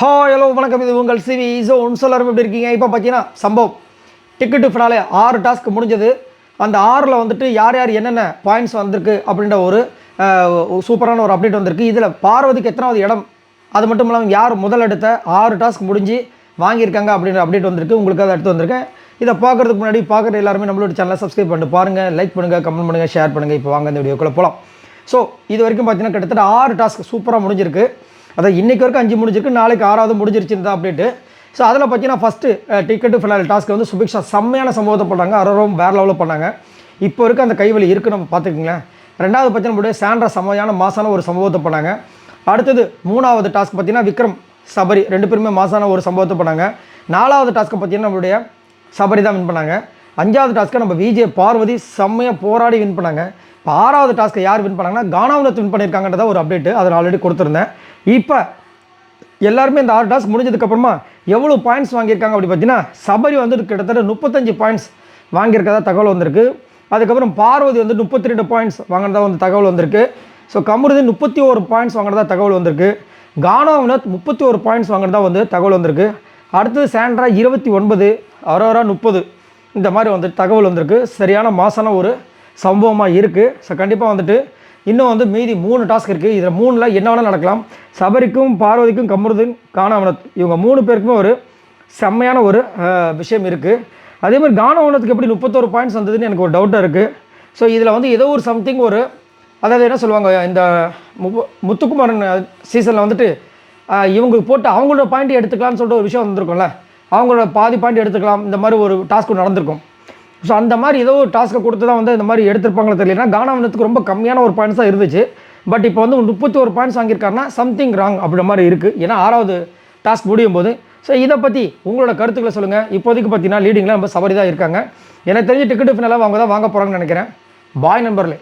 Hello வணக்கம், இது உங்கள் சிவி ஜோன். எல்லாரும் எப்படி இருக்கீங்க? இப்போ பார்த்தீங்கன்னா சம்பவம் டிக்கெட்டு ஃபினாலே 6 டாஸ்க் முடிஞ்சது. அந்த 6ல் வந்துட்டு யார் யார் என்னென்ன பாயிண்ட்ஸ் வந்திருக்கு அப்படின்ற ஒரு சூப்பரான ஒரு அப்டேட் வந்திருக்கு. இதில் பார்வதிக்கு எத்தனாவது இடம், அது மட்டும் இல்லாமல் யார் முதல் எடுத்த 6 டாஸ்க் முடிஞ்சு வாங்கியிருக்காங்க அப்படின்ற அப்டேட் வந்திருக்கு. உங்களுக்கு அதை எடுத்து வந்திருக்கேன். இதை பார்க்குறதுக்கு முன்னாடி பார்க்குற எல்லாருமே நம்மளோட சேனலை சப்ஸ்கிரைப் பண்ணிட்டு பாருங்கள், லைக் பண்ணுங்கள், கமெண்ட் பண்ணுங்கள், ஷேர் பண்ணுங்கள். இப்போ வாங்க இந்த வீடியோக்குள்ளே போகலாம். ஸோ இது வரைக்கும் பார்த்தீங்கன்னா கிட்டத்தட்ட 6 டாஸ்க் சூப்பராக முடிஞ்சிருக்கு. அதான் இன்றைக்கி வரைக்கும் 5 முடிஞ்சிருக்கு, நாளைக்கு 6வது முடிஞ்சிருச்சுன்னு தான் அப்டேட்டு. ஸோ அதில் பார்த்தீங்கன்னா ஃபஸ்ட்டு டிக்கெட்டு ஃபினால் டாஸ்க்கு வந்து சுபிக்ஷா செம்மையான சம்பவத்தை பண்ணாங்க. அரோரம் வேறு லெவலில் பண்ணாங்க. இப்போ இருக்க அந்த கைவலி இருக்குது, நம்ம பார்த்துக்கிங்களேன். ரெண்டாவது பார்த்தீங்கன்னா நம்மளுடைய சாண்ட்ரா செம்மையான மாசான ஒரு சம்பவத்தை பண்ணாங்க. அடுத்தது 3வது டாஸ்க் பார்த்தீங்கன்னா விக்ரம் சபரி 2 பேருமே மாசான ஒரு சம்பவத்தை பண்ணாங்க. 4வது டாஸ்க்கு பார்த்தீங்கன்னா நம்மளுடைய சபரி தான் வின் பண்ணாங்க. 5வது டாஸ்க்கை நம்ம விஜய் பார்வதி செம்மையாக போராடி வின் பண்ணாங்க. இப்போ 6வது டாஸ்க்கை யார் வின் பண்ணாங்கன்னா கானாவனத் வின் பண்ணியிருக்காங்கன்றத ஒரு அப்டேட்டு, அதை ஆல்ரெடி கொடுத்துருந்தேன். இப்போ எல்லாருமே இந்த 6 டாஸ்க் முடிஞ்சதுக்கப்புறமா எவ்வளோ பாயிண்ட்ஸ் வாங்கியிருக்காங்க அப்படி பார்த்தீங்கன்னா சபரி வந்து கிட்டத்தட்ட 35 பாயிண்ட்ஸ் வாங்கியிருக்கதா தகவல் வந்திருக்கு. அதுக்கப்புறம் பார்வதி வந்து 32 பாயிண்ட்ஸ் வாங்கினதா வந்து தகவல் வந்திருக்கு. ஸோ கமருதீன் 31 பாயிண்ட்ஸ் வாங்கினதா தகவல் வந்திருக்கு. கானாவனத் 31 பாயிண்ட்ஸ் வாங்கினதா வந்து தகவல் வந்திருக்கு. அடுத்தது சாண்ட்ரா 29, அரோரா 30, இந்த மாதிரி வந்து தகவல் வந்திருக்கு. சரியான மாசான ஒரு சம்பவமாக இருக்குது. ஸோ கண்டிப்பாக வந்துட்டு இன்னும் வந்து மீதி 3 டாஸ்க் இருக்குது. இதில் 3ல் என்ன வேணால் நடக்கலாம். சபரிக்கும் பார்வதிக்கும் கமருதீன் கானாவனத் இவங்க 3 பேருக்குமே ஒரு செம்மையான ஒரு விஷயம் இருக்குது. அதேமாதிரி கானாவனத்துக்கு எப்படி 31 பாயிண்ட்ஸ் வந்ததுன்னு எனக்கு ஒரு டவுட்டாக இருக்குது. ஸோ இதில் வந்து ஏதோ ஒரு சம்திங் ஒரு, அதாவது என்ன சொல்லுவாங்க, இந்த முத்துக்குமாரன் சீசனில் வந்துட்டு இவங்களுக்கு போட்டு அவங்களோட பாயிண்ட் எடுத்துக்கலாம்னு சொல்லிட்டு ஒரு விஷயம் வந்திருக்கும்ல, அவங்களோட பாதி பாயிண்ட் எடுத்துக்கலாம், இந்த மாதிரி ஒரு டாஸ்க் நடந்திருக்கும். ஸோ அந்த மாதிரி ஏதோ ஒரு டாஸ்க்கை கொடுத்து தான் வந்து இந்த மாதிரி எடுத்திருப்பாங்களே தெரியல. கானாவனத்துக்கு ரொம்ப கம்மியான ஒரு பாயிண்ட்ஸ் தான் இருந்துச்சு. பட் இப்போ வந்து 31 பாயிண்ட்ஸ் வாங்கியிருக்காருன்னா சம்திங் ராங் அப்படின்ற மாதிரி இருக்குது. ஏன்னா 6வது டாஸ்க் முடியும் போது. ஸோ இதை பற்றி உங்களோட கருத்துக்களை சொல்லுங்கள். இப்போதைக்கு பார்த்தீங்கன்னா லீடிங்கில் நம்ம சபரி தான் இருக்காங்க. எனக்கு தெரிஞ்ச டிக்கெட்டு ஃபினாலாக அவங்க தான் வாங்க போகிறாங்கன்னு நினைக்கிறேன். பாய் நண்பர்களே.